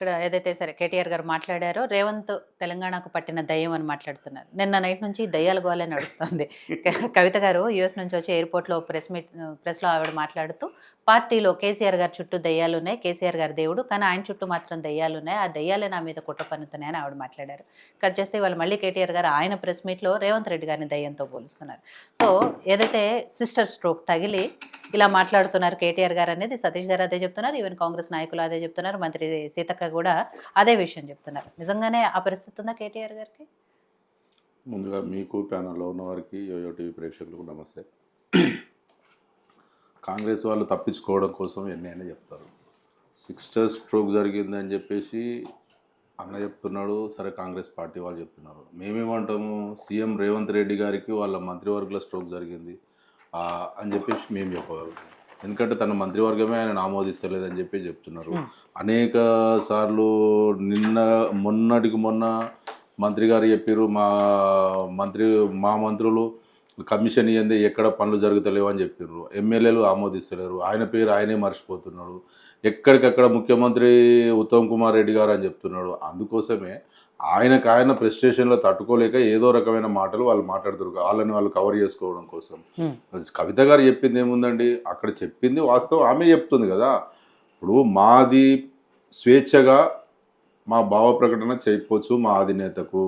ఇక్కడ ఏదైతే సరే కేటీఆర్ గారు మాట్లాడారో, రేవంత్ తెలంగాణకు పట్టిన దయ్యం అని మాట్లాడుతున్నారు. నిన్న నైట్ నుంచి దయ్యాల గోలే నడుస్తుంది. కవిత గారు యూఎస్ నుంచి వచ్చి ఎయిర్‌పోర్ట్‌లో ప్రెస్‌లో ఆవిడ మాట్లాడుతూ, పార్టీలో కేసీఆర్ గారి చుట్టూ దయ్యాలున్నాయి. కేసీఆర్ గారు దేవుడు. కానీ ఆయన చుట్టూ మాత్రం దయ్యాలున్నాయి. ఆ దయ్యాలే నా మీద కుట్ర పన్నుతున్నాయని ఆవిడ మాట్లాడారు. కట్ చేస్తే ఇవాళ మళ్ళీ కేటీఆర్ గారు ఆయన ప్రెస్ మీట్‌లో రేవంత్ రెడ్డి గారిని దయ్యంతో పోలుస్తున్నారు. సో, ఏదైతే సిస్టర్ స్ట్రోక్ తగిలి ఇలా మాట్లాడుతున్నారు కేటీఆర్ గారు అనేది సతీష్ గారు అదే చెప్తున్నారు. ఈవెన్ కాంగ్రెస్ నాయకులు అదే చెప్తున్నారు. మంత్రి సీతక్క కూడా అదే విషయం చెప్తున్నారు. నిజంగానే ఆ పరిస్థితి ఉందా కేటీఆర్ గారికి? ముందుగా మీకు ప్యానల్లో ఉన్న వారికి యోయో టీవీ ప్రేక్షకులకు నమస్తే. కాంగ్రెస్ వాళ్ళు తప్పించుకోవడం కోసం ఎన్నైనా చెప్తారు. సిస్టర్ స్ట్రోక్ జరిగిందని చెప్పేసి అన్న చెప్తున్నాడు, సరే కాంగ్రెస్ పార్టీ వాళ్ళు చెప్తున్నారు. మేమేమంటాము, సీఎం రేవంత్ రెడ్డి గారికి వాళ్ళ మంత్రివర్గంలో స్ట్రోక్ జరిగింది అని చెప్పేసి మేము చెప్పగలుగుతాం. ఎందుకంటే తన మంత్రివర్గమే ఆయన ఆమోదిస్తలేదని చెప్పి చెప్తున్నారు. అనేక సార్లు మొన్నటికి మొన్న మంత్రి గారు చెప్పారు, మా మంత్రులు కమిషన్ ఇయ్యందే ఎక్కడ పనులు జరుగుతలేవు అని చెప్పారు. ఎమ్మెల్యేలు ఆమోదిస్తలేరు, ఆయన పేరు ఆయనే మర్చిపోతున్నాడు. ఎక్కడికక్కడ ముఖ్యమంత్రి ఉత్తమ్ కుమార్ రెడ్డి గారు అని చెప్తున్నాడు. అందుకోసమే ఆయన ప్రెస్టేషన్లో తట్టుకోలేక ఏదో రకమైన మాటలు వాళ్ళు మాట్లాడుతారు, వాళ్ళని వాళ్ళు కవర్ చేసుకోవడం కోసం. కవిత గారు చెప్పింది ఏముందండి, అక్కడ చెప్పింది వాస్తవం, ఆమె చెప్తుంది కదా. ఇప్పుడు మాది స్వేచ్ఛగా మా భావ ప్రకటన చేయకపోవచ్చు మా అధినేతకు.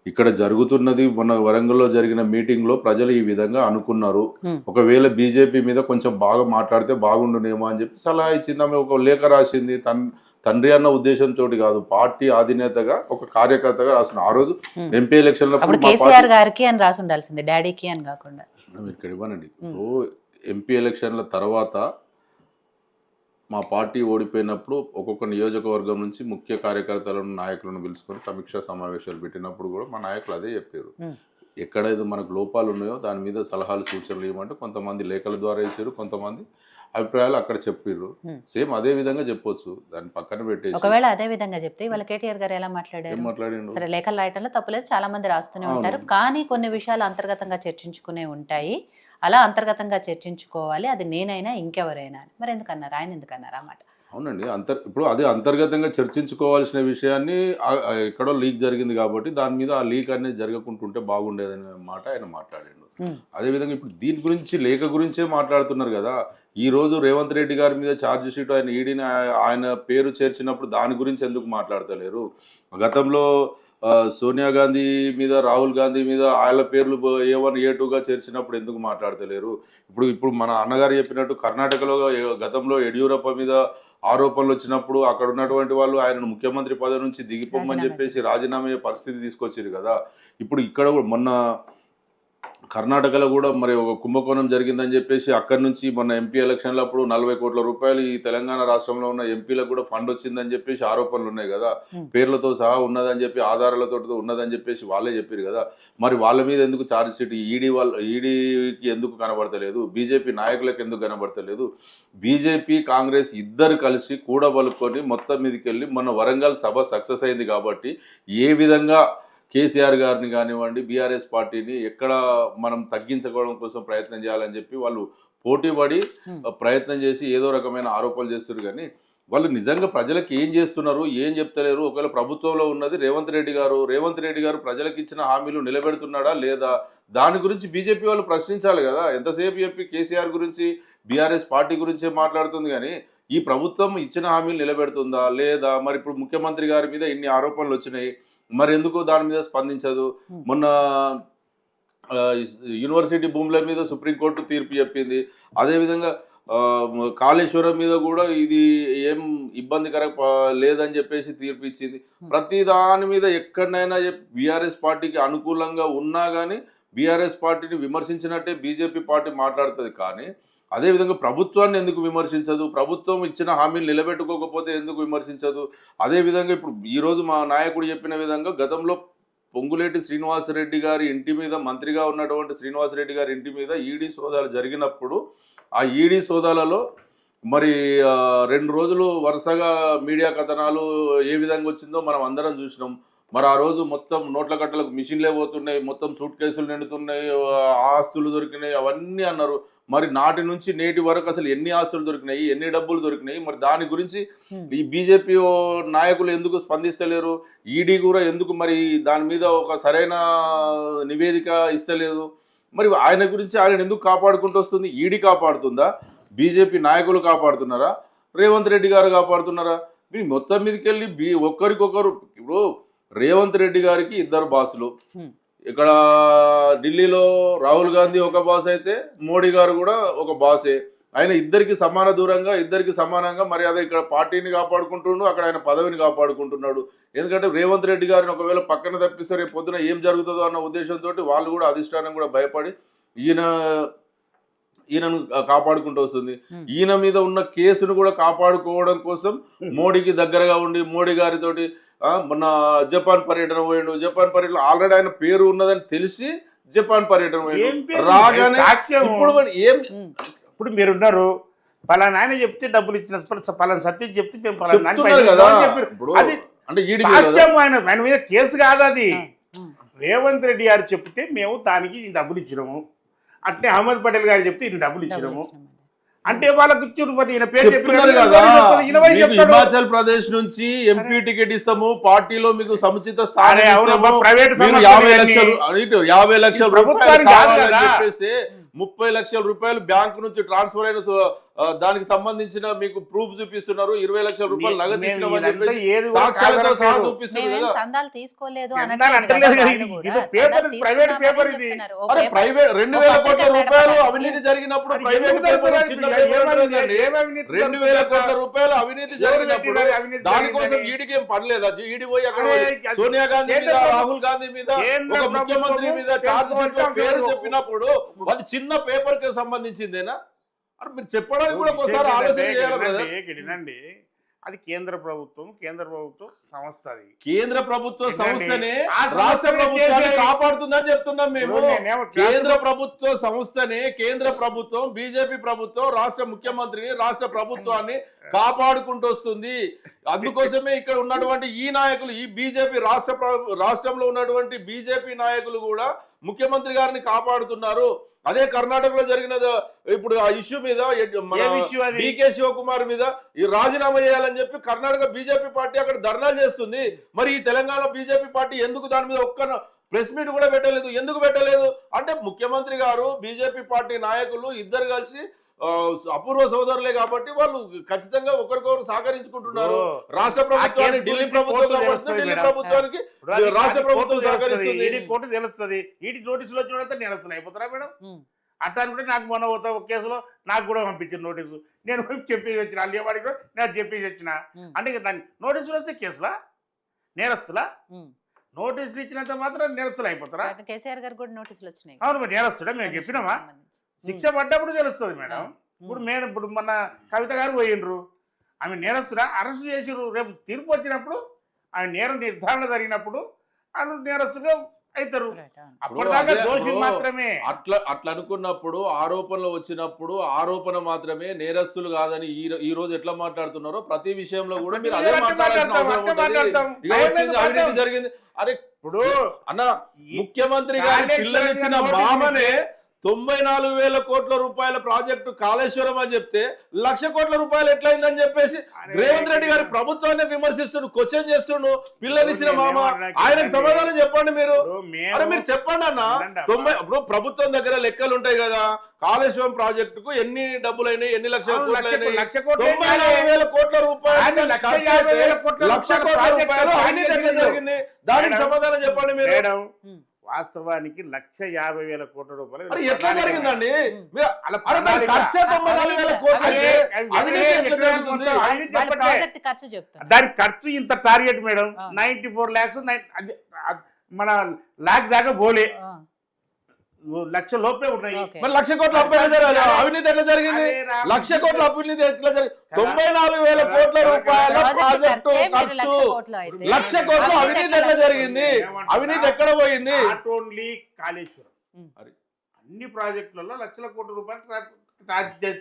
ఇక్కడ జరుగుతున్నది మన వరంగల్లో జరిగిన మీటింగ్లో ప్రజలు ఈ విధంగా అనుకున్నారు. ఒకవేళ బీజేపీ మీద కొంచెం బాగా మాట్లాడితే బాగుండునేమో అని చెప్పి సలహా ఇచ్చింది. ఆమె ఒక లేఖ రాసింది. తండ్రి అన్న ఉద్దేశంతో కాదు, పార్టీ అధినేతగా ఒక కార్యకర్తగా రాసిన. ఆ రోజు ఎంపీ ఎలక్షన్లో కేసీఆర్ గారికి అని రాసి ఉండాల్సింది, డాడీకి అని కాకుండా. ఇక్కడ ఇవ్వనండి. ఇప్పుడు ఎంపీ ఎలక్షన్ల తర్వాత మా పార్టీ ఓడిపోయినప్పుడు ఒక్కొక్క నియోజకవర్గం నుంచి ముఖ్య కార్యకర్తలను నాయకులను పిలుచుకొని సమీక్షా సమావేశాలు పెట్టినప్పుడు కూడా మా నాయకులు అదే చెప్పారు. ఎక్కడైతే మనకు లోపాలు ఉన్నాయో దాని మీద సలహాలు సూచనలు ఇవ్వమంటే కొంతమంది లేఖల ద్వారా ఇచ్చారు, కొంతమంది అభిప్రాయాలు అక్కడ చెప్పారు. సేమ్ అదే విధంగా చెప్పొచ్చు, దాన్ని పక్కన పెట్టేసి. ఒకవేళ అదే విధంగా చెప్తే ఇవాళ కేటీఆర్ గారు ఎలా మాట్లాడారు? సరే, లేఖలు రాయటంలో తప్పులేదు, చాలా మంది రాస్తూనే ఉంటారు. కానీ కొన్ని విషయాలు అంతర్గతంగా చర్చించుకునే ఉంటాయి. అలా అంతర్గతంగా చర్చించుకోవాలి, అది నేనైనా ఇంకెవరైనా. మరి ఎందుకన్నారు ఆయన, ఎందుకన్నారు ఆ మాట? అవునండి, ఇప్పుడు అది అంతర్గతంగా చర్చించుకోవాల్సిన విషయాన్ని ఎక్కడో లీక్ జరిగింది కాబట్టి దాని మీద ఆ లీక్ అనేది జరగకుంటుంటే బాగుండేదనే మాట ఆయన మాట్లాడాడు. అదేవిధంగా ఇప్పుడు దీని గురించి లేఖ గురించే మాట్లాడుతున్నారు కదా. ఈ రోజు రేవంత్ రెడ్డి గారి మీద ఛార్జ్ షీట్ ఆయన ఈడీని ఆయన పేరు చేర్చినప్పుడు దాని గురించి ఎందుకు మాట్లాడతలేరు? గతంలో సోనియా గాంధీ మీద, రాహుల్ గాంధీ మీద ఆయన పేర్లు A1 A2గా చేర్చినప్పుడు ఎందుకు మాట్లాడతలేరు? ఇప్పుడు మన అన్నగారు చెప్పినట్టు కర్ణాటకలో గతంలో యడియూరప్ప మీద ఆరోపణలు వచ్చినప్పుడు అక్కడ ఉన్నటువంటి వాళ్ళు ఆయనను ముఖ్యమంత్రి పదవి నుంచి దిగిపోమని చెప్పేసి రాజీనామా పరిస్థితి తీసుకొచ్చారు కదా. ఇప్పుడు ఇక్కడ మొన్న కర్ణాటకలో కూడా మరి ఒక కుంభకోణం జరిగిందని చెప్పేసి అక్కడి నుంచి మొన్న ఎంపీ ఎలక్షన్లో అప్పుడు 40 కోట్ల రూపాయలు ఈ తెలంగాణ రాష్ట్రంలో ఉన్న ఎంపీలకు కూడా ఫండ్ వచ్చిందని చెప్పేసి ఆరోపణలు ఉన్నాయి కదా. పేర్లతో సహా ఉన్నదని చెప్పి, ఆధారాలతో ఉన్నదని చెప్పేసి వాళ్ళే చెప్పారు కదా. మరి వాళ్ళ మీద ఎందుకు ఛార్జ్ షీట్ ఈడీకి ఎందుకు కనబడతలేదు? బీజేపీ నాయకులకు ఎందుకు కనబడతలేదు? బీజేపీ కాంగ్రెస్ ఇద్దరు కలిసి కూడబలుకొని మొత్తం మీదకి వెళ్ళి మన వరంగల్ సభ సక్సెస్ అయింది కాబట్టి ఏ విధంగా కేసీఆర్ గారిని కానివ్వండి, బీఆర్ఎస్ పార్టీని ఎక్కడ మనం తగ్గించుకోవడం కోసం ప్రయత్నం చేయాలని చెప్పి వాళ్ళు పోటీపడి ప్రయత్నం చేసి ఏదో రకమైన ఆరోపణలు చేస్తారు. కానీ వాళ్ళు నిజంగా ప్రజలకు ఏం చేస్తున్నారు, ఏం చెప్తలేరు? ఒకవేళ ప్రభుత్వంలో ఉన్నది రేవంత్ రెడ్డి గారు ప్రజలకు ఇచ్చిన హామీలు నిలబెడుతున్నాడా లేదా? దాని గురించి బీజేపీ వాళ్ళు ప్రశ్నించాలి కదా. ఎంతసేపు చెప్పి కేసీఆర్ గురించి, బీఆర్ఎస్ పార్టీ గురించే మాట్లాడుతుంది కానీ ఈ ప్రభుత్వం ఇచ్చిన హామీలు నిలబెడుతుందా లేదా? మరి ఇప్పుడు ముఖ్యమంత్రి గారి మీద ఇన్ని ఆరోపణలు వచ్చినాయి, మరి ఎందుకు దాని మీద స్పందించదు? మొన్న యూనివర్సిటీ భూముల మీద సుప్రీంకోర్టు తీర్పు చెప్పింది. అదేవిధంగా కాళేశ్వరం మీద కూడా ఇది ఏం ఇబ్బందికర లేదని చెప్పేసి తీర్పు ఇచ్చింది. ప్రతి దాని మీద ఎక్కడైనా బీఆర్ఎస్ పార్టీకి అనుకూలంగా ఉన్నా కానీ బీఆర్ఎస్ పార్టీని విమర్శించినట్టే బీజేపీ పార్టీ మాట్లాడుతుంది. కానీ అదేవిధంగా ప్రభుత్వాన్ని ఎందుకు విమర్శించదు? ప్రభుత్వం ఇచ్చిన హామీలు నిలబెట్టుకోకపోతే ఎందుకు విమర్శించదు? అదేవిధంగా ఇప్పుడు ఈరోజు మా నాయకుడు చెప్పిన విధంగా గతంలో పొంగులేటి శ్రీనివాసరెడ్డి గారి ఇంటి మీద, మంత్రిగా ఉన్నటువంటి శ్రీనివాసరెడ్డి గారి ఇంటి మీద ఈడీ సోదాలు జరిగినప్పుడు ఆ ఈడీ సోదాలలో మరి 2 రోజులు వరుసగా మీడియా కథనాలు ఏ విధంగా వచ్చిందో మనం అందరం చూసినాం. మరి ఆ రోజు మొత్తం నోట్ల కట్టలకు మిషన్లే పోతున్నాయి, మొత్తం సూట్ కేసులు నిండుతున్నాయి, ఆస్తులు దొరికినాయి అవన్నీ అన్నారు. మరి నాటి నుంచి నేటి వరకు అసలు ఎన్ని ఆస్తులు దొరికినాయి, ఎన్ని డబ్బులు దొరికినాయి, మరి దాని గురించి ఈ బీజేపీ నాయకులు ఎందుకు స్పందిస్తలేరు? ఈడీ కూడా ఎందుకు మరి దాని మీద ఒక సరైన నివేదిక ఇస్తలేదు? మరి ఆయన గురించి ఆయన ఎందుకు కాపాడుకుంటూ వస్తుంది? ఈడీ కాపాడుతుందా, బీజేపీ నాయకులు కాపాడుతున్నారా, రేవంత్ రెడ్డి గారు కాపాడుతున్నారా? మీ మొత్తం మీదకి వెళ్ళి ఒక్కరికొకరు. ఇప్పుడు రేవంత్ రెడ్డి గారికి ఇద్దరు బాసులు. ఇక్కడ ఢిల్లీలో రాహుల్ గాంధీ ఒక బాస్ అయితే మోడీ గారు కూడా ఒక బాసే. ఆయన ఇద్దరికి సమాన దూరంగా, ఇద్దరికి సమానంగా మరి అదే ఇక్కడ పార్టీని కాపాడుకుంటుండు, అక్కడ ఆయన పదవిని కాపాడుకుంటున్నాడు. ఎందుకంటే రేవంత్ రెడ్డి గారిని ఒకవేళ పక్కన తప్పిస్తే రేపు పొద్దున ఏం జరుగుతుందో అన్న ఉద్దేశంతో వాళ్ళు కూడా అధిష్టానం కూడా భయపడి ఈయనను కాపాడుకుంటూ వస్తుంది. ఈయన మీద ఉన్న కేసును కూడా కాపాడుకోవడం కోసం మోడీకి దగ్గరగా ఉండి మోడీ గారితోటి మొన్న జపాన్ పర్యటన పోయిండు. జపాన్ పర్యటన ఆల్రెడీ ఆయన పేరు ఉన్నదని తెలిసి జపాన్ పర్యటన పోయిండు. రాగానే ఇప్పుడు మీరున్నారు పలానా ఆయన చెప్తే డబ్బులు ఇచ్చిన పలానా సత్యం చెప్తే అంటే ఆయన మీద కేసు కాదు అది. రేవంత్ రెడ్డి గారు చెప్తే మేము దానికి డబ్బులు ఇచ్చినాము, అట్నే అహ్మద్ పటేల్ గారు చెప్తే ఈయన డబ్బులు ఇచ్చినాము అంటే వాళ్ళకు హిమాచల్ ప్రదేశ్ నుంచి ఎంపీ టికెట్ ఇస్తాము, పార్టీలో మీకు సముచిత స్థానం 50 లక్షల రూపాయలు కావాలని చెప్పేసి 30 లక్షల రూపాయలు బ్యాంకు నుంచి ట్రాన్స్ఫర్ అయిన దానికి సంబంధించిన మీకు ప్రూఫ్ చూపిస్తున్నారు. 20 లక్షల రూపాయలు నగదు ఇచ్చినామని చెప్పేసి సాక్ష్యాలతో సహా చూపిస్తున్నారు కదా. సందాలు తీసుకోలేదు ప్రైవేట్ 2000 కోట్ల రూపాయలు అవినీతి జరిగినప్పుడు ప్రైవేట్ పేపర్ 2000 కోట్ల రూపాయలు అవినీతి జరిగినప్పుడు దానికోసం ఈడీకి ఏం పనిలేదా? ఈడీ పోయి అక్కడ సోనియా గాంధీ మీద, రాహుల్ గాంధీ మీద, ఒక ముఖ్యమంత్రి మీద చార్జ్ షీట్ లో పేరు చెప్పినప్పుడు అది చిన్న పేపర్ కి సంబంధించిందేనా? అరే మీరు చెప్పడానికి కూడా ఒకసారి ఆలోచన చేయాలి. అది కేంద్ర ప్రభుత్వం సంస్థ. అది కేంద్ర ప్రభుత్వ సంస్థనే రాష్ట్ర ప్రభుత్వాన్ని కాపాడుతుందని చెప్తున్నాం మేము. కేంద్ర ప్రభుత్వ సంస్థనే కేంద్ర ప్రభుత్వం, బీజేపీ ప్రభుత్వం రాష్ట్ర ముఖ్యమంత్రిని, రాష్ట్ర ప్రభుత్వాన్ని కాపాడుకుంటూ వస్తుంది. అందుకోసమే ఇక్కడ ఉన్నటువంటి ఈ నాయకులు, ఈ బీజేపీ రాష్ట్రంలో ఉన్నటువంటి బీజేపీ నాయకులు కూడా ముఖ్యమంత్రి గారిని కాపాడుతున్నారు. అదే కర్ణాటకలో జరిగిన ఇప్పుడు ఆ ఇష్యూ మీద డీకే శివకుమార్ మీద ఈ రాజీనామా చేయాలని చెప్పి కర్ణాటక బీజేపీ పార్టీ అక్కడ ధర్నాలు చేస్తుంది. మరి ఈ తెలంగాణ బీజేపీ పార్టీ ఎందుకు దాని మీద ఒక్క ప్రెస్ మీట్ కూడా పెట్టలేదు? ఎందుకు పెట్టలేదు అంటే ముఖ్యమంత్రి గారు, బీజేపీ పార్టీ నాయకులు ఇద్దరు కలిసి అపూర్వ సోదరులే కాబట్టి వాళ్ళు ఖచ్చితంగా ఒకరికొకరు సహకరించుకుంటున్నారు. రాష్ట్ర ప్రభుత్వానికి ఢిల్లీ ప్రభుత్వం, ఢిల్లీ ప్రభుత్వానికి రాష్ట్ర ప్రభుత్వం సహకరిస్తుంది. కోర్టు తెలుస్తుంది. ఈడీ నోటీసులు వచ్చిన నేరస్తులు అయిపోతారా మేడం? అట్లా అనుకుంటే నాకు మొన్న ఒక కేసులో నాకు కూడా పంపించిన నోటీసు, నేను చెప్పేసి వచ్చిన అల్లివాడికి కూడా నేను చెప్పేసి వచ్చిన. అంటే దాన్ని నోటీసులు వస్తే కేసులా, నేరస్తులా? నోటీసులు ఇచ్చినంత మాత్రం నేరస్తులు అయిపోతారా? కేసీఆర్ గారు కూడా నోటీసులు వచ్చినాయి. అవును, మరి నేరస్తుడా? మేము చెప్పినామా? శిక్ష పడ్డప్పుడు తెలుస్తుంది మేడం. ఇప్పుడు మన కవిత గారు పోయిండ్రు, ఆమె నేరస్తుడా? అరెస్ట్ చేసిర్రు. రేపు తీర్పు వచ్చినప్పుడు ఆమె నేరం నిర్ధారణ జరిగినప్పుడు వాళ్ళు నేరస్తుగా అవుతారు. అప్పటిదాకా దోషి మాత్రమే. అట్లా అనుకున్నప్పుడు ఆరోపణలు వచ్చినప్పుడు ఆరోపణ మాత్రమే, నేరస్తులు కాదని ఈ రోజు ఎట్లా మాట్లాడుతున్నారో ప్రతి విషయంలో కూడా మీరు అదే అవినీతి జరిగింది. అరే ఇప్పుడు అన్న ముఖ్యమంత్రి గారి పిల్లనిచ్చిన మామనే 94,000 కోట్ల రూపాయల ప్రాజెక్టు కాళేశ్వరం అని చెప్తే 1,00,000 కోట్ల రూపాయలు ఎట్లయిందని చెప్పేసి రేవంత్ రెడ్డి గారి ప్రభుత్వాన్ని విమర్శిస్తుండు, క్వశ్చన్ చేస్తుండు. పిల్లనిచ్చిన మామ, ఆయనకు సమాధానం చెప్పండి మీరు. అరే మీరు చెప్పండి అన్న. ఇప్పుడు ప్రభుత్వం దగ్గర లెక్కలు ఉంటాయి కదా, కాళేశ్వరం ప్రాజెక్టుకు ఎన్ని డబ్బులైనాయి, ఎన్ని లక్షల కోట్లు అయినాయి? 94,000 కోట్ల రూపాయలు, 1,00,000 కోట్ల రూపాయలు అవినీతి ఎట్లా జరిగింది? దానికి సమాధానం చెప్పండి మీరు. వాస్తవానికి 1,50,000 కోట్ల రూపాయలు ఎట్లా జరిగిందండి? దాని ఖర్చు ఇంత టార్గెట్ మేడం, 94 lakhs. మన లాక్ దాకా పోలే, 1,00,000 లోపే ఉన్నాయి. మరి 1,00,000 కోట్ల అవినీతి ఎట్లా జరిగింది? 1,00,000 కోట్ల అవినీతి ఎట్లా జరిగింది? 94,000 కోట్ల రూపాయల ప్రాజెక్టు ఖర్చు, 1,00,000 కోట్ల అవినీతి ఎట్లా జరిగింది? అవినీతి ఎక్కడ పోయింది? నాట్ ఓన్లీ కాళేశ్వరం, అన్ని ప్రాజెక్టులలో 1,00,000 కోట్ల రూపాయలు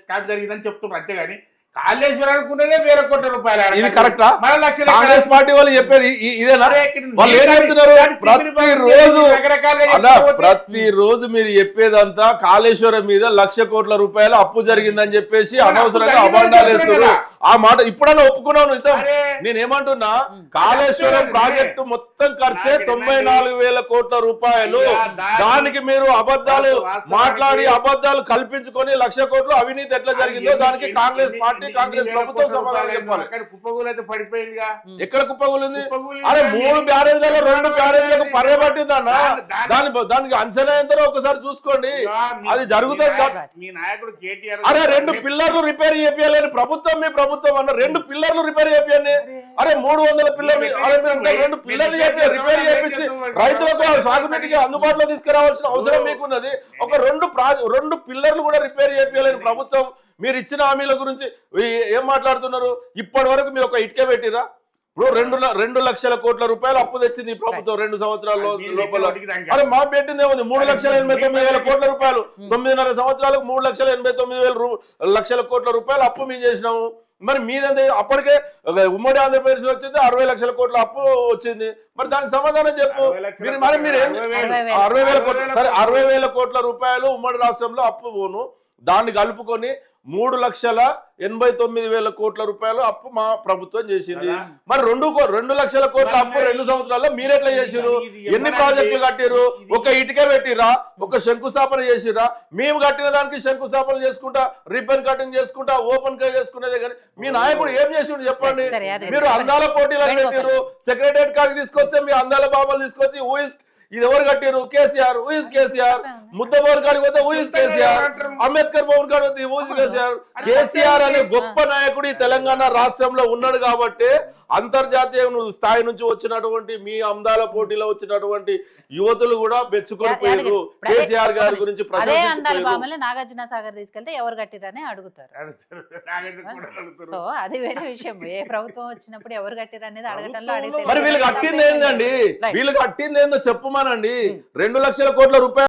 స్కామ్ జరిగిందని చెప్తున్నారు. అంతేగాని కాళేశ్వరం అనుకున్నదే 1000 కోట్ల రూపాయలు. ఇది కరెక్టా? మన లక్షలు కాంగ్రెస్ పార్టీ వాళ్ళు చెప్పేది ఇదేనా? అరే ఇక్కడ వాళ్ళు ఏం చెప్తున్నారు? ప్రతిరోజు రకరకాలుగా అలా చెప్పుకోవచ్చు. ప్రతిరోజు మీరు చెప్పేదంతా కాళేశ్వరం మీద 1,00,000 కోట్ల రూపాయలు అప్పు జరిగిందని చెప్పేసి అనవసరంగా జరిగిందని అబండాలు చెప్తున్నారు వేస్తారు. ఆ మాట ఇప్పుడన్నా ఒప్పుకున్నావు నిజం. అరే. నేనేమంటున్నా, కాళేశ్వరం ప్రాజెక్టు మొత్తం ఖర్చే 94,000 కోట్ల రూపాయలు. దానికి మీరు అబద్ధాలు మాట్లాడి అబద్ధాలు కల్పించుకొని 1,00,000 కోట్లు అవినీతి ఎట్లా జరిగిందో దానికి కాంగ్రెస్ పార్టీ కాంగ్రెస్ ప్రభుత్వం సమాధానం చెప్పాలి. అక్కడ కుప్పగూలు అయితే పడిపోయిందిగా. ఎక్కడ కుప్పగూలింది? కుప్పగూలింది. అరే 3 బ్యారేజ్లలో 2 బ్యారేజ్లకు పర్యబట్టిందన్న. దానికి అంచనా ఎంతనో ఒకసారి చూసుకోండి. అది జరుగుతుంది. మీ నాయకుడు కేటీఆర్ అరే 2 పిల్లర్లు రిపేర్ చేయాలని ప్రభుత్వం మీ ప్రభుత్వం అన్న 2 పిల్లర్లు రిపేర్ చేయాలి. అరే 300 పిల్లర్లు 2 పిల్లర్లు రిపేర్ చేయించి రైతులకు సాగునీటికి అందుబాటులో తీసుకురావాల్సిన అవసరం మీకున్నది. ఒక 2 పిల్లర్లు కూడా రిపేర్ చేయాలని ప్రభుత్వం మీరు ఇచ్చిన హామీల గురించి ఏం మాట్లాడుతున్నారు? ఇప్పటి వరకు మీరు ఒక ఇటుక పెట్టిరా? ఇప్పుడు 2 లక్షల కోట్ల రూపాయలు అప్పు తెచ్చింది ఈ ప్రభుత్వం 2 సంవత్సరాల లోపల. అరే మా పెట్టింది ఏముంది? 3,89,000 కోట్ల రూపాయలు. 9.5 సంవత్సరాలకు 3,89,000 కోట్ల రూపాయలు అప్పు మేము చేసినాము. మరి మీదంతా అప్పటికే ఉమ్మడి ఆంధ్రప్రదేశ్ లో వచ్చింది 60 లక్షల కోట్ల అప్పు వచ్చింది. మరి దానికి సమాధానం చెప్పు. మీరు 60,000 కోట్లు, సరే 60,000 కోట్ల రూపాయలు ఉమ్మడి రాష్ట్రంలో అప్పు పోను, దాన్ని కలుపుకొని 3,89,000 కోట్ల రూపాయలు అప్పు మా ప్రభుత్వం చేసింది. మరి 2 లక్షల కోట్ల అప్పు 2 సంవత్సరాల్లో మీరెట్లా చేసిరు? ఎన్ని ప్రాజెక్టులు కట్టిరు? ఒక ఇటుక పెట్టిరా? ఒక శంకుస్థాపన చేసిరా? మేము కట్టిన దానికి శంకుస్థాపన చేసుకుంటా, రిబ్బన్ కటింగ్ చేసుకుంటా, ఓపెన్ గా చేసుకునేదే. కానీ మీ నాయకుడు ఏం చేసిండు చెప్పండి? మీరు అందాల పోటీలు పెట్టిరు. సెక్రటరియట్ కాడికి తీసుకొస్తే మీ అందాల బాబులు తీసుకొచ్చి ఇది ఎవరు కట్టారు? కేసీఆర్. ఊ ఇస్ కేసీఆర్. ముద్ద భవన్ కాడికి పోతే ఊ ఇస్ కేసీఆర్. అంబేద్కర్ భవన్ కాడికి పోతే ఊ ఇస్ కేసీఆర్. కేసీఆర్ అనే గొప్ప నాయకుడు ఈ తెలంగాణ రాష్ట్రంలో ఉన్నాడు కాబట్టి అంతర్జాతీయ స్థాయి నుంచి వచ్చినటువంటి మీ అందాల పోటీలో వచ్చినటువంటి యువతులు కూడా మెచ్చుకొని పోయారు. కేసీఆర్ గారి గురించి నాగార్జున సాగర్ తీసుకెళ్తే ఎవరు కట్టిరని అడుగుతారు. సో అది వేరే విషయం. ఏ ప్రభుత్వం వచ్చినప్పుడు ఎవరు కట్టిరు అనేది అడగటంలో అడిగితే మరి వీళ్ళు కట్టింది ఏందండి? వీళ్ళు కట్టింది ఏందో చెప్పుమానండి. 2 లక్షల కోట్ల రూపాయలు